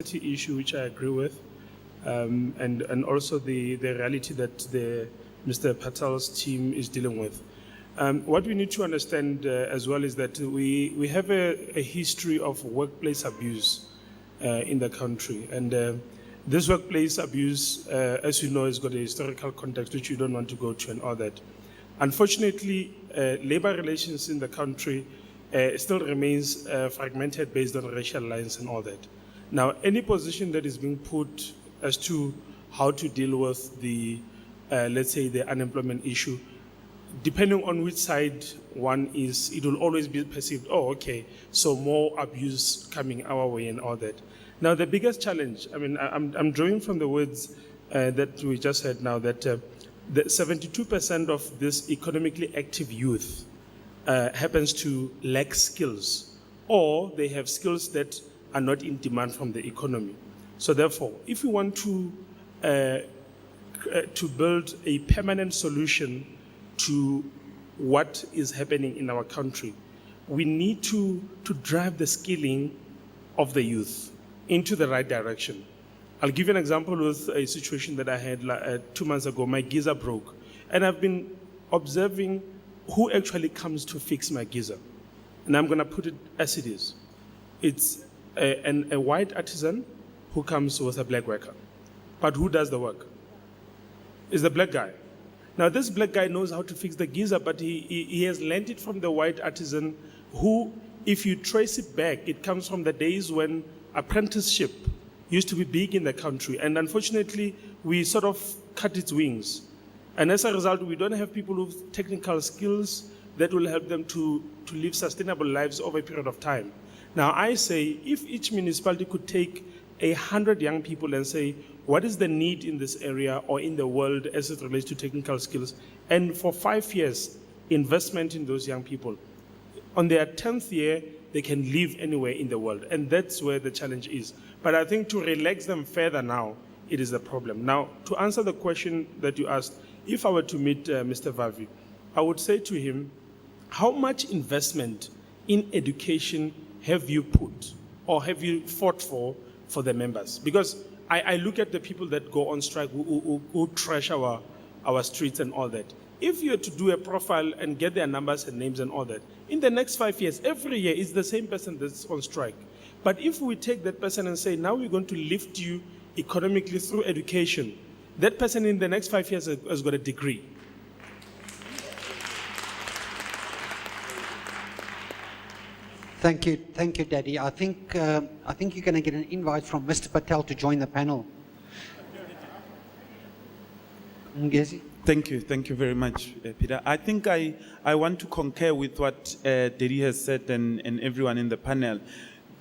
issue, which I agree with, and also the reality that Mr. Patel's team is dealing with. What we need to understand as well is that we have a history of workplace abuse in the country, and this workplace abuse, as you know, has got a historical context which you don't want to go to and all that. Unfortunately, labor relations in the country still remains fragmented based on racial lines and all that. Now, any position that is being put as to how to deal with the, let's say, the unemployment issue, depending on which side one is, it will always be perceived, oh, okay, so more abuse coming our way and all that. Now, the biggest challenge, I mean, I'm drawing from the words that we just heard now, that the 72% of this economically active youth happens to lack skills, or they have skills that are not in demand from the economy. So therefore, if we want to build a permanent solution to what is happening in our country, we need to drive the skilling of the youth into the right direction. I'll give you an example with a situation that I had 2 months ago. My geyser broke, and I've been observing who actually comes to fix my geyser. And I'm going to put it as it is. It's a white artisan who comes with a black worker. But who does the work? It's the black guy. Now, this black guy knows how to fix the geyser, but he has learned it from the white artisan who, if you trace it back, it comes from the days when apprenticeship used to be big in the country. And unfortunately, we sort of cut its wings. And as a result, we don't have people with technical skills that will help them to live sustainable lives over a period of time. Now, I say, if each municipality could take 100 young people and say, what is the need in this area or in the world as it relates to technical skills? And for 5 years, investment in those young people. On their 10th year, they can live anywhere in the world. And that's where the challenge is. But I think to relax them further now, it is a problem. Now, to answer the question that you asked, if I were to meet Mr. Vavi, I would say to him, how much investment in education have you put or have you fought for the members? Because I look at the people that go on strike who trash our streets and all that. If you were to do a profile and get their numbers and names and all that, in the next 5 years, every year is the same person that's on strike. But if we take that person and say, now we're going to lift you economically through education, that person in the next 5 years has got a degree. Thank you, Daddy. I think you're going to get an invite from Mr. Patel to join the panel. Ngezi? Thank you very much, Peter. I think I want to concur with what Daddy has said and everyone in the panel.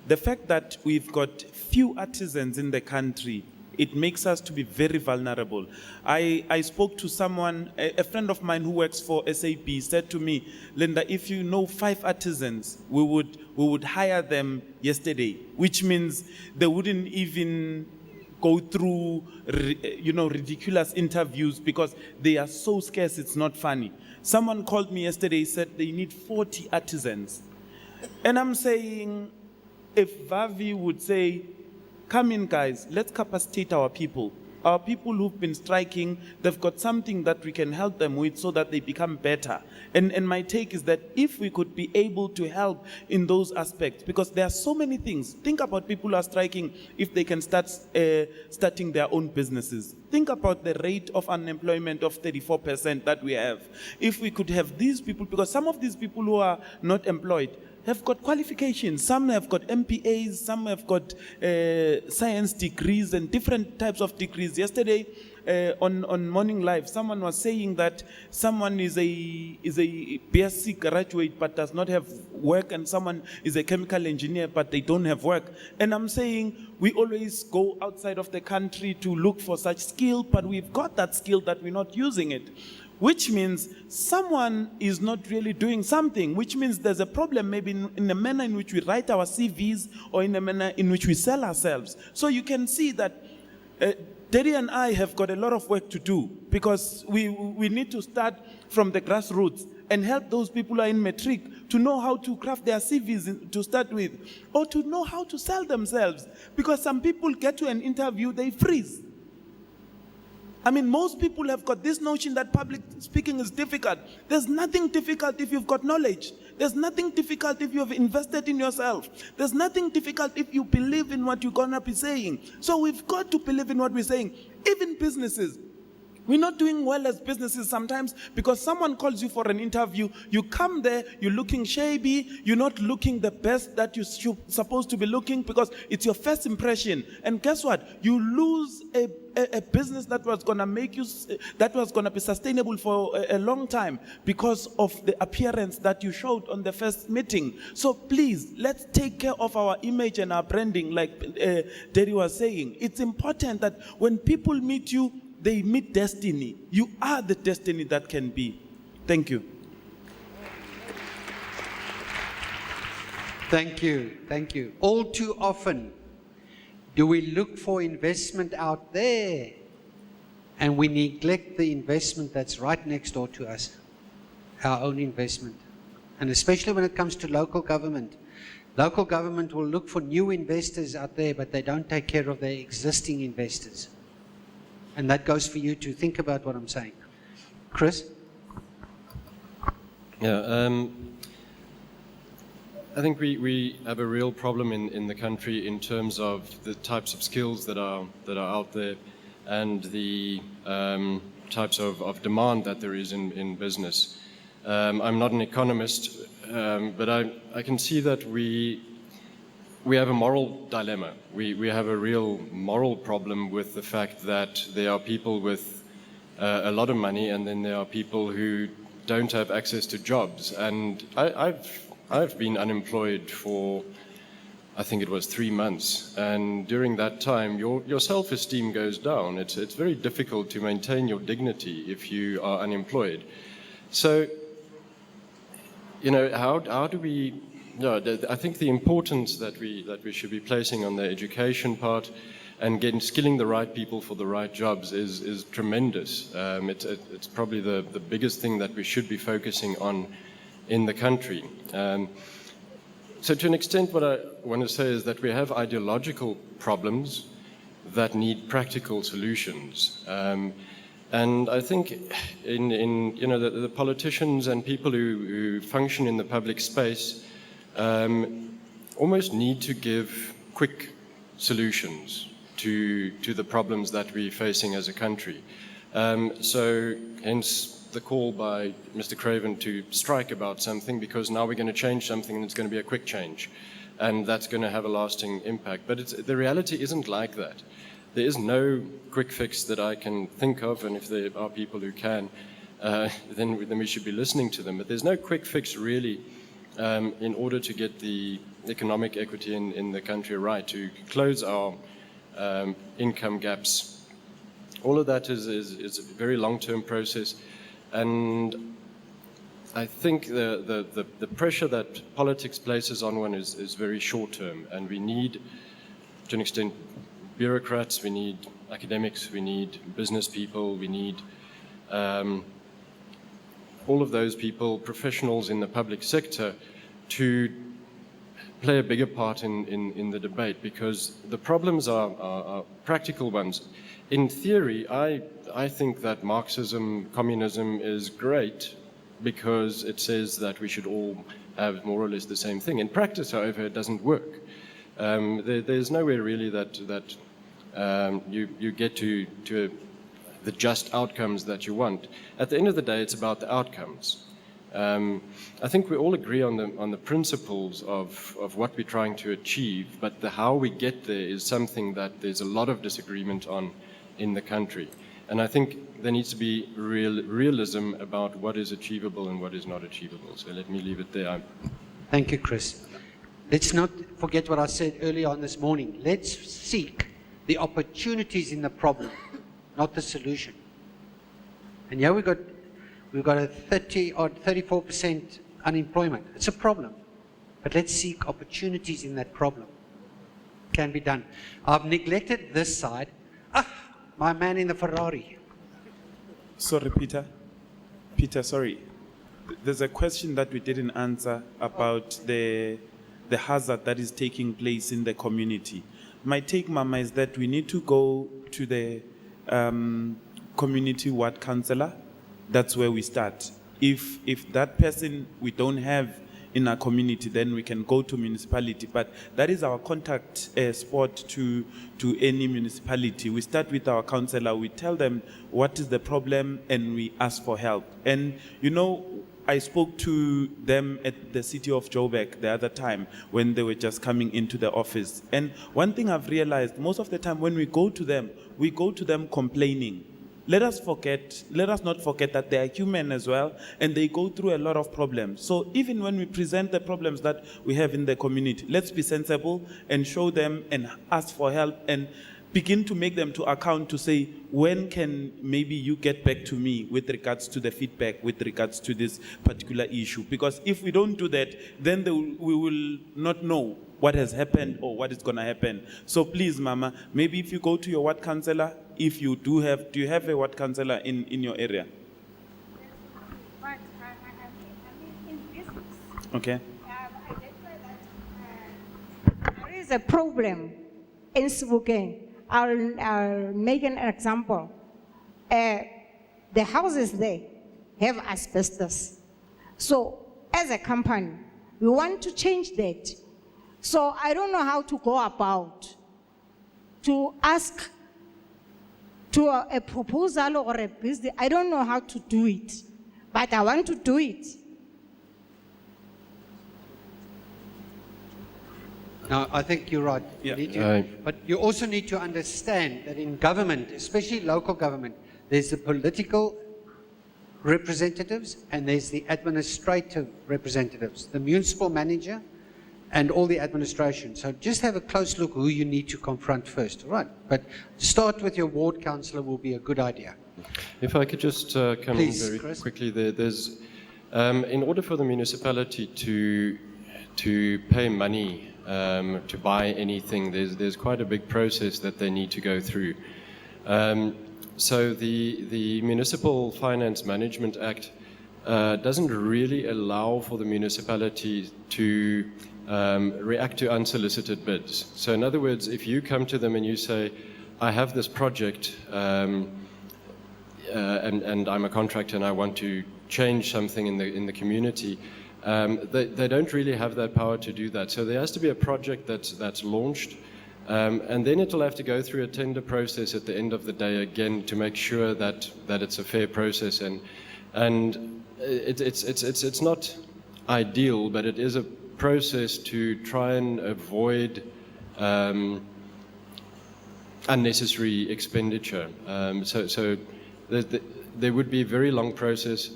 The fact that we've got few artisans in the country, it makes us to be very vulnerable. I spoke to someone, a friend of mine who works for SAP, said to me, Linda, if you know 5 artisans, we would hire them yesterday, which means they wouldn't even go through, ridiculous interviews because they are so scarce, it's not funny. Someone called me yesterday, said they need 40 artisans. And I'm saying, if Vavi would say, come in, guys, let's capacitate our people. Our people who've been striking, they've got something that we can help them with so that they become better. And my take is that if we could be able to help in those aspects, because there are so many things. Think about people who are striking if they can start starting their own businesses. Think about the rate of unemployment of 34% that we have. If we could have these people, because some of these people who are not employed have got qualifications. Some have got MPAs, some have got science degrees and different types of degrees. Yesterday on Morning Live, someone was saying that someone is a BSc graduate but does not have work, and someone is a chemical engineer but they don't have work. And I'm saying we always go outside of the country to look for such skill, but we've got that skill that we're not using it. Which means someone is not really doing something, which means there's a problem maybe in the manner in which we write our CVs or in the manner in which we sell ourselves. So you can see that Daddy and I have got a lot of work to do because we need to start from the grassroots and help those people who are in matric to know how to craft their CVs to start with, or to know how to sell themselves. Because some people get to an interview, they freeze. I mean, most people have got this notion that public speaking is difficult. There's nothing difficult if you've got knowledge. There's nothing difficult if you have invested in yourself. There's nothing difficult if you believe in what you're going to be saying. So we've got to believe in what we're saying. Even businesses. We're not doing well as businesses sometimes because someone calls you for an interview. You come there, you're looking shabby. You're not looking the best that you're supposed to be looking because it's your first impression. And guess what? You lose a business that was going to make you, that was going to be sustainable for a long time because of the appearance that you showed on the first meeting. So please, let's take care of our image and our branding like Derry was saying. It's important that when people meet you, they meet destiny. You are the destiny that can be. Thank you. Thank you. Thank you. All too often, do we look for investment out there and we neglect the investment that's right next door to us, our own investment. And especially when it comes to local government. Local government will look for new investors out there, but they don't take care of their existing investors. And that goes for you to think about what I'm saying. Chris? Yeah, I think we have a real problem in the country in terms of the types of skills that are out there and the types of demand that there is in business. I'm not an economist, but I can see that we have a moral dilemma. We have a real moral problem with the fact that there are people with a lot of money and then there are people who don't have access to jobs. And I've been unemployed for, I think it was 3 months. And during that time, your self-esteem goes down. It's very difficult to maintain your dignity if you are unemployed. So, you know, how do we... Yeah, I think the importance that we should be placing on the education part and skilling the right people for the right jobs is tremendous. It's probably the biggest thing that we should be focusing on in the country. So to an extent, what I want to say is that we have ideological problems that need practical solutions. And I think in you know the politicians and people who function in the public space almost need to give quick solutions to the problems that we're facing as a country. So hence the call by Mr. Craven to strike about something, because now we're going to change something and it's going to be a quick change. And that's going to have a lasting impact. But the reality isn't like that. There is no quick fix that I can think of, and if there are people who can, then we should be listening to them. But there's no quick fix really in order to get the economic equity in the country right, to close our income gaps. All of that is a very long-term process, and I think the pressure that politics places on one is very short-term, and we need, to an extent, bureaucrats, we need academics, we need business people, we need all of those people, professionals in the public sector, to play a bigger part in the debate, because the problems are practical ones. In theory, I think that Marxism, communism is great because it says that we should all have more or less the same thing. In practice, however, it doesn't work. There's nowhere really that you get to the just outcomes that you want. At the end of the day, it's about the outcomes. I think we all agree on the principles of what we're trying to achieve, but the how we get there is something that there's a lot of disagreement on in the country. And I think there needs to be realism about what is achievable and what is not achievable. So let me leave it there. Thank you, Chris. Let's not forget what I said earlier on this morning. Let's seek the opportunities in the problem, not the solution. And yeah, we've got a 30 or 34% unemployment. It's a problem. But let's seek opportunities in that problem. Can be done. I've neglected this side. My man in the Ferrari. Sorry, Peter. Peter, sorry. there's a question that we didn't answer about the hazard that is taking place in the community. My take, Mama, is that we need to go to the community ward councillor. That's where we start. If that person we don't have in our community, then we can go to municipality. But that is our contact spot to any municipality. We start with our councillor. We tell them what is the problem, and we ask for help. And you know, I spoke to them at the city of Joburg the other time when they were just coming into the office. And one thing I've realized, most of the time when we go to them complaining. Let us not forget that they are human as well, and they go through a lot of problems. So even when we present the problems that we have in the community, let's be sensible and show them and ask for help and begin to make them to account to say, when can maybe you get back to me with regards to the feedback, with regards to this particular issue? Because if we don't do that, then we will not know what has happened or what is going to happen. So please, Mama, maybe if you go to your ward councillor, if you do you have a ward councillor in your area? But I'm in business. Okay. I identify that there is a problem in Sebokeng. I'll make an example. The houses there have asbestos. So as a company, we want to change that. So I don't know how to go about to ask to a proposal or a business. I don't know how to do it, but I want to do it. No, I think you're right. Yeah. You need to, but you also need to understand that in government, especially local government, there's the political representatives and there's the administrative representatives, the municipal manager and all the administration. So just have a close look who you need to confront first, all right? But start with your ward councillor will be a good idea. If I could just come Please, in very Chris. quickly, there's in order for the municipality to pay money to buy anything, there's quite a big process that they need to go through. So the Municipal Finance Management Act doesn't really allow for the municipality to react to unsolicited bids. So in other words, if you come to them and you say, I have this project and I'm a contractor and I want to change something in the community, they don't really have that power to do that. So there has to be a project that's launched, and then it'll have to go through a tender process at the end of the day again to make sure that it's a fair process. And it's not ideal, but it is a process to try and avoid unnecessary expenditure. So there would be a very long process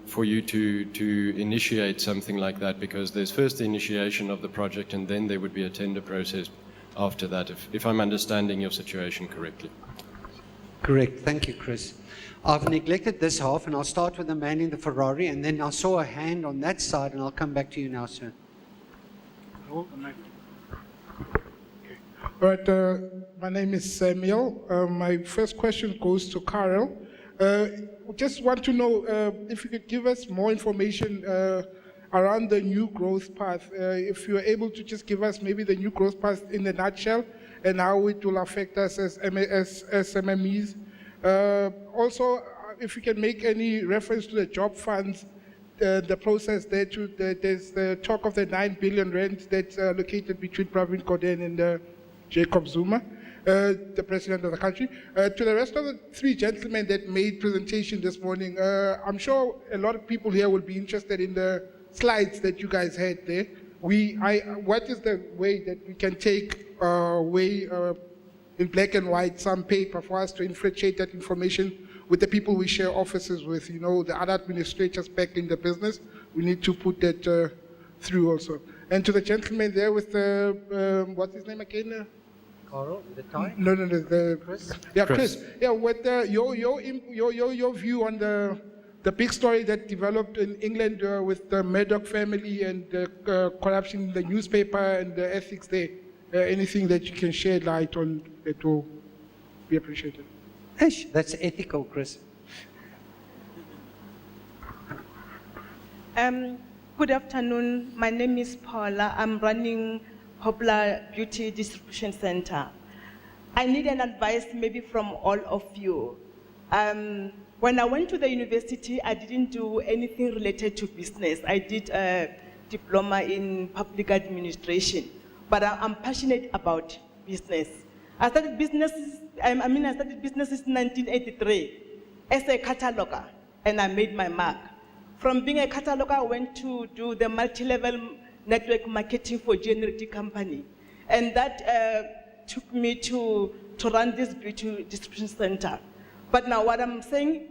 for you to initiate something like that, because there's first the initiation of the project and then there would be a tender process after that, if I'm understanding your situation correctly. Correct. Thank you, Chris. I've neglected this half, and I'll start with the man in the Ferrari, and then I saw a hand on that side, and I'll come back to you now, sir. All right, my name is Samuel. My first question goes to Carol. Just want to know if you could give us more information around the new growth path. If you're able to just give us maybe the new growth path in a nutshell and how it will affect us as SMMEs. Also, if you can make any reference to the job funds, the process there too. There's the talk of the 9 billion rand that's located between Pravin Gordhan and Jacob Zuma, the president of the country. To the rest of the three gentlemen that made presentation this morning, I'm sure a lot of people here will be interested in the slides that you guys had there. What is the way that we can take away in black and white some paper for us to infiltrate that information with the people we share offices with, you know, the other administrators back in the business? We need to put that through also. And to the gentleman there with the, what's his name again? Carl, the tie? No, Chris? Yeah, Chris. Chris. Yeah, what your view on the big story that developed in England with the Murdoch family and the corruption in the newspaper and the ethics there? Anything that you can shed light on, it will be appreciated. Ish, that's ethical, Chris. Good afternoon. My name is Paula. I'm running Popular Beauty Distribution Center. I need an advice maybe from all of you. When I went to the university, I didn't do anything related to business. I did a diploma in public administration, but I'm passionate about business. I started business in 1983 as a cataloger, and I made my mark. From being a cataloger, I went to do the multi-level network marketing for generative company. And that took me to run this beauty distribution center. But now what I'm saying,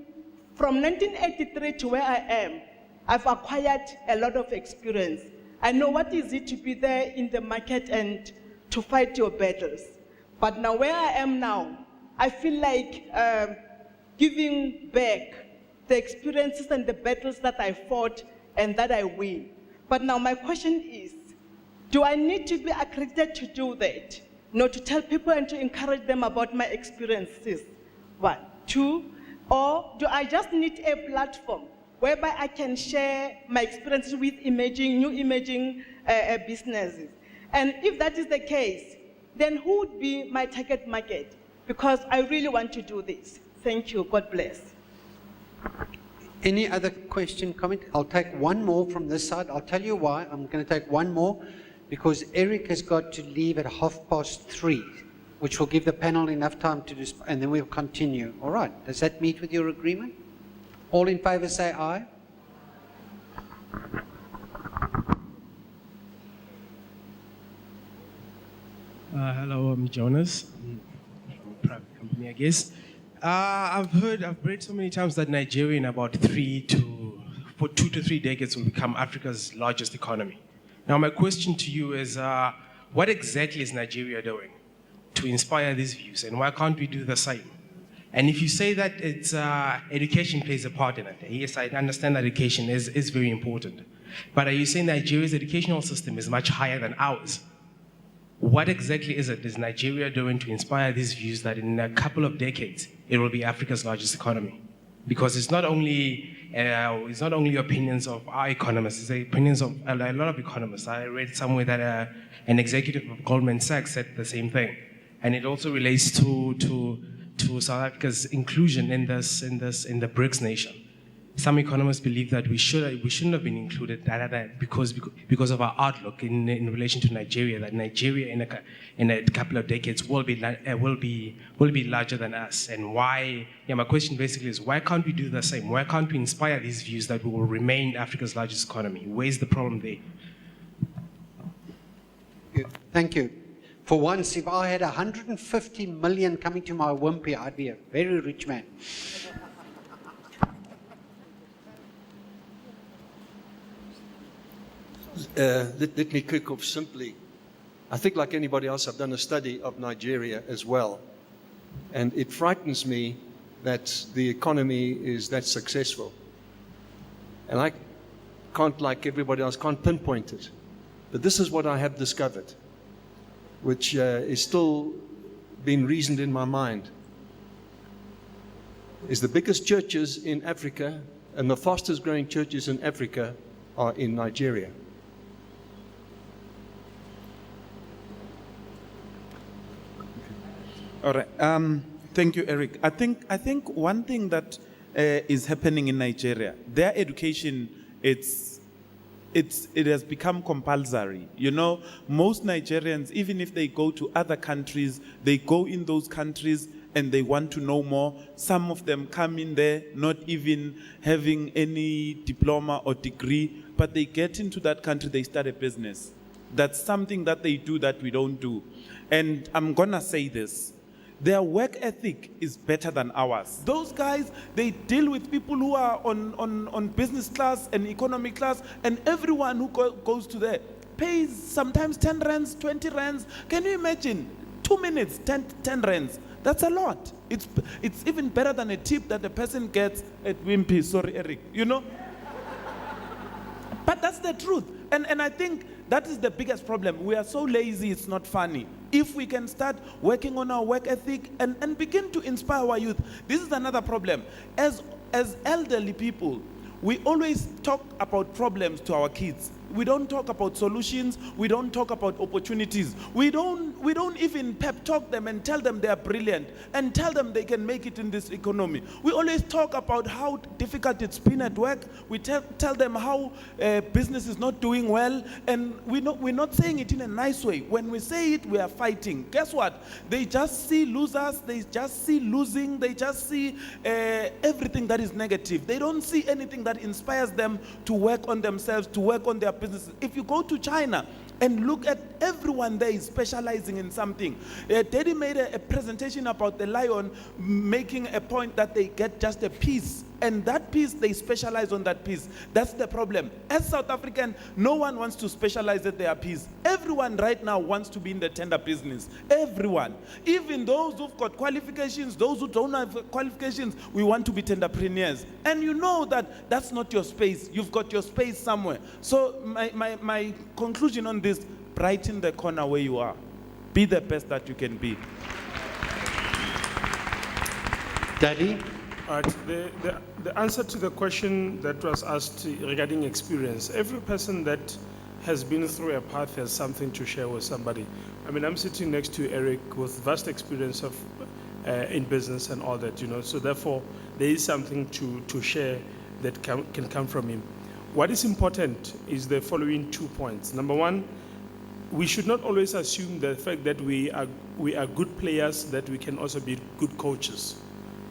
from 1983 to where I am, I've acquired a lot of experience. I know what is it to be there in the market and to fight your battles. But now where I am now, I feel like giving back the experiences and the battles that I fought and that I win. But now my question is, do I need to be accredited to do that? No, to tell people and to encourage them about my experiences. 1, 2, or do I just need a platform whereby I can share my experiences with new emerging businesses? And if that is the case, then who would be my target market? Because I really want to do this. Thank you. God bless. Any other question, comment? I'll take one more from this side. I'll tell you why. I'm going to take one more because Eric has got to leave at 3:30, which will give the panel enough time to and then we'll continue. All right. Does that meet with your agreement? All in favor say aye. Hello, I'm Jonas. I'm from a private company, I guess. I've read so many times that Nigeria in about 2 to 3 decades will become Africa's largest economy. Now my question to you is, what exactly is Nigeria doing to inspire these views, and why can't we do the same? And if you say that it's education plays a part in it, yes, I understand that education is very important. But are you saying Nigeria's educational system is much higher than ours? What exactly is Nigeria doing to inspire these views that in a couple of decades it will be Africa's largest economy? Because it's not only opinions of our economists, it's the opinions of a lot of economists. I read somewhere that an executive of Goldman Sachs said the same thing, and it also relates to South Africa's inclusion in the BRICS nation. Some economists believe that we shouldn't have been included because of our outlook in relation to Nigeria. That Nigeria in a couple of decades will be larger than us. And why? Yeah, my question basically is, why can't we do the same? Why can't we inspire these views that we will remain Africa's largest economy? Where's the problem there? Thank you. For once, if I had 150 million coming to my wimpy, I'd be a very rich man. Let me kick off simply. I think like anybody else, I've done a study of Nigeria as well. And it frightens me that the economy is that successful. And I can't, like everybody else, can't pinpoint it. But this is what I have discovered, which is still being reasoned in my mind, is the biggest churches in Africa and the fastest growing churches in Africa are in Nigeria. All right. Thank you, Eric. I think one thing that is happening in Nigeria, their education, it has become compulsory. You know, most Nigerians, even if they go to other countries, they go in those countries and they want to know more. Some of them come in there not even having any diploma or degree, but they get into that country, they start a business. That's something that they do that we don't do. And I'm gonna say this. Their work ethic is better than ours. Those guys, they deal with people who are on business class and economy class, and everyone who goes to there pays sometimes 10 rands, 20 rands. Can you imagine? 2 minutes, 10 rands. That's a lot. It's even better than a tip that the person gets at Wimpy. Sorry, Eric. You know? But that's the truth. And I think that is the biggest problem. We are so lazy, it's not funny. If we can start working on our work ethic and begin to inspire our youth. This is another problem. As elderly people, we always talk about problems to our kids. We don't talk about solutions. We don't talk about opportunities. We don't even pep talk them and tell them they are brilliant and tell them they can make it in this economy. We always talk about how difficult it's been at work. We tell them how business is not doing well, and we're not saying it in a nice way. When we say it, we are fighting. Guess what? They just see losers. They just see losing. They just see everything that is negative. They don't see anything that inspires them to work on themselves, to work on their businesses. If you go to China and look at everyone there is specializing in something. Daddy made a presentation about the lion, making a point that they get just a piece. And that piece, they specialize on that piece. That's the problem. As South African, no one wants to specialize at their piece. Everyone right now wants to be in the tender business. Everyone. Even those who've got qualifications, those who don't have qualifications, we want to be tenderpreneurs. And you know that that's not your space. You've got your space somewhere. So my conclusion on this, brighten the corner where you are. Be the best that you can be. Daddy? The answer to the question that was asked regarding experience, every person that has been through a path has something to share with somebody. I mean, I'm sitting next to Eric with vast experience of in business and all that, you know, so therefore there is something to share that can come from him. What is important is the following 2 points. Number one, we should not always assume the fact that we are good players, that we can also be good coaches.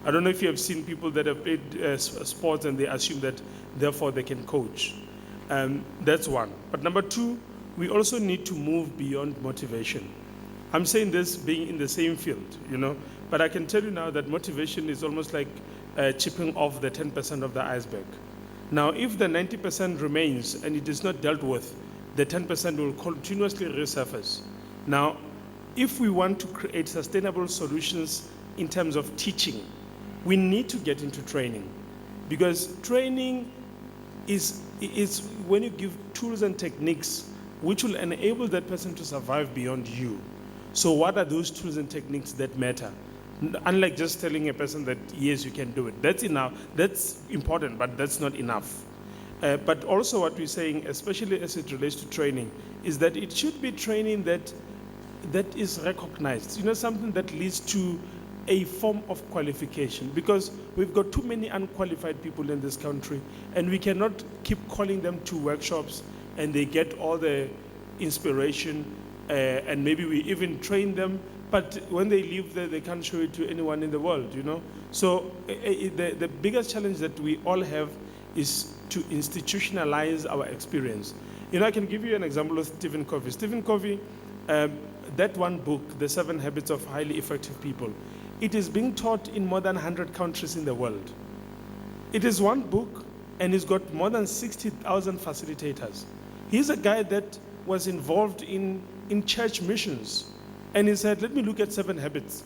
I don't know if you have seen people that have played sports and they assume that therefore they can coach. That's one. But number two, we also need to move beyond motivation. I'm saying this being in the same field, you know, but I can tell you now that motivation is almost like chipping off the 10% of the iceberg. Now, if the 90% remains and it is not dealt with, the 10% will continuously resurface. Now, if we want to create sustainable solutions in terms of teaching, we need to get into training, because training is when you give tools and techniques which will enable that person to survive beyond you. So what are those tools and techniques that matter? Unlike just telling a person that, yes, you can do it. That's enough. That's important, but that's not enough. But also what we're saying, especially as it relates to training, is that it should be training that is recognized. You know, something that leads to a form of qualification, because we've got too many unqualified people in this country, and we cannot keep calling them to workshops and they get all the inspiration and maybe we even train them, but when they leave there, they can't show it to anyone in the world, you know. So the biggest challenge that we all have is to institutionalize our experience. You know, I can give you an example of Stephen Covey. Stephen Covey, that one book, The 7 Habits of Highly Effective People, it is being taught in more than 100 countries in the world. It is one book, and it's got more than 60,000 facilitators. He's a guy that was involved in church missions, and he said, let me look at 7 habits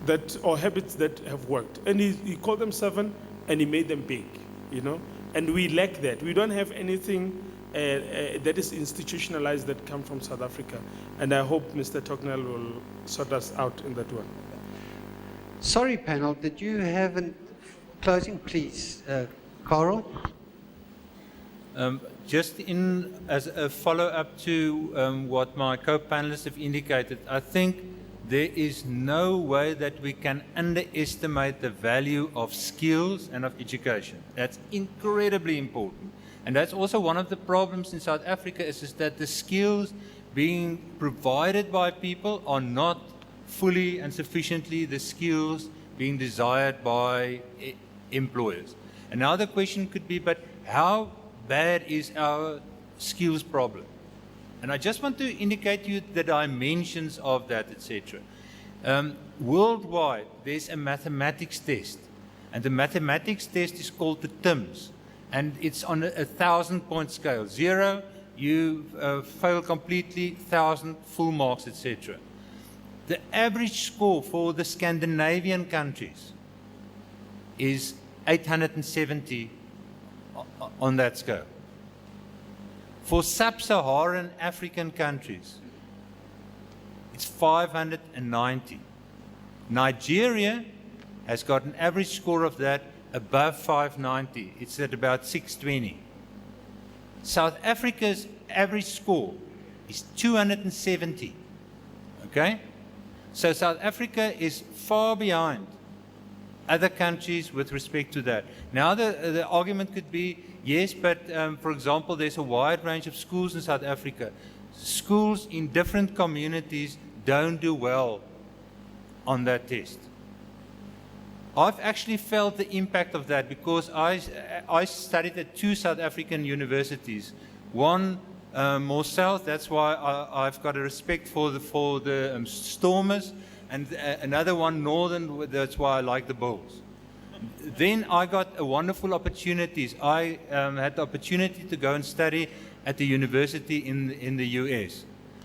habits that have worked. And he called them 7, and he made them big, you know. And we lack that. We don't have anything that is institutionalized that come from South Africa. And I hope Mr. Tocknell will sort us out in that one. Sorry, panel, did you have a closing, please? Carl? Just as a follow-up to what my co-panelists have indicated, I think there is no way that we can underestimate the value of skills and of education. That's incredibly important. And that's also one of the problems in South Africa is that the skills being provided by people are not fully and sufficiently the skills being desired by employers. And now the question could be, but how bad is our skills problem? And I just want to indicate to you the dimensions of that, etc. Worldwide, there's a mathematics test. And the mathematics test is called the TIMSS. And it's on a 1,000-point scale. 0, you fail completely, 1,000, full marks, etc. The average score for the Scandinavian countries is 870 on that scale. For sub-Saharan African countries, it's 590. Nigeria has got an average score of that above 590. It's at about 620. South Africa's average score is 270. Okay? So South Africa is far behind other countries with respect to that. Now the argument could be, yes, but for example, there's a wide range of schools in South Africa. Schools in different communities don't do well on that test. I've actually felt the impact of that because I studied at 2 South African universities. One more south, that's why I've got a respect for the Stormers, and another one northern, that's why I like the Bulls. Then I got a wonderful opportunities. I had the opportunity to go and study at the university in the US.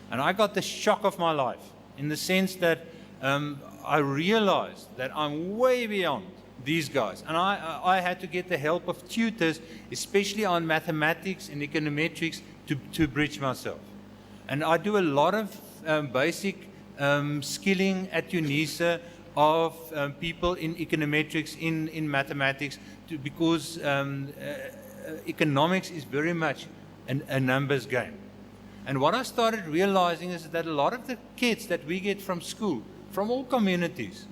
And I got the shock of my life in the sense that I realized that I'm way beyond these guys. And I had to get the help of tutors, especially on mathematics and econometrics, to bridge myself. And I do a lot of basic skilling at UNISA of people in econometrics, in mathematics, because economics is very much a numbers game. And what I started realizing is that a lot of the kids that we get from school, from all communities,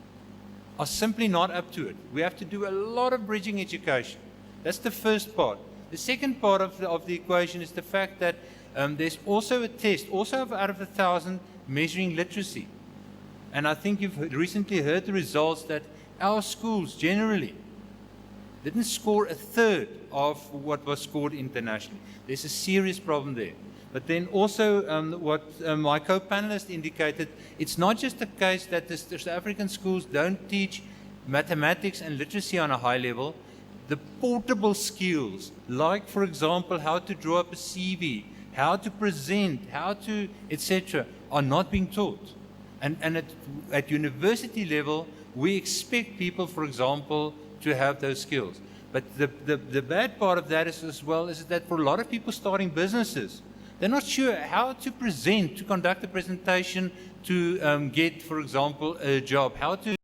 are simply not up to it. We have to do a lot of bridging education. That's the first part. The second part of the equation is the fact that there's also a test, also out of 1,000, measuring literacy. And I think you've recently heard the results that our schools generally didn't score 1/3 of what was scored internationally. There's a serious problem there. But then also what my co-panelist indicated, it's not just the case that the South African schools don't teach mathematics and literacy on a high level. The portable skills, like for example, how to draw up a CV, how to present, how to, etc., are not being taught. And at university level, we expect people, for example, to have those skills. But the bad part of that is as well is that for a lot of people starting businesses, they're not sure how to present, to conduct a presentation, to get, for example, a job, how to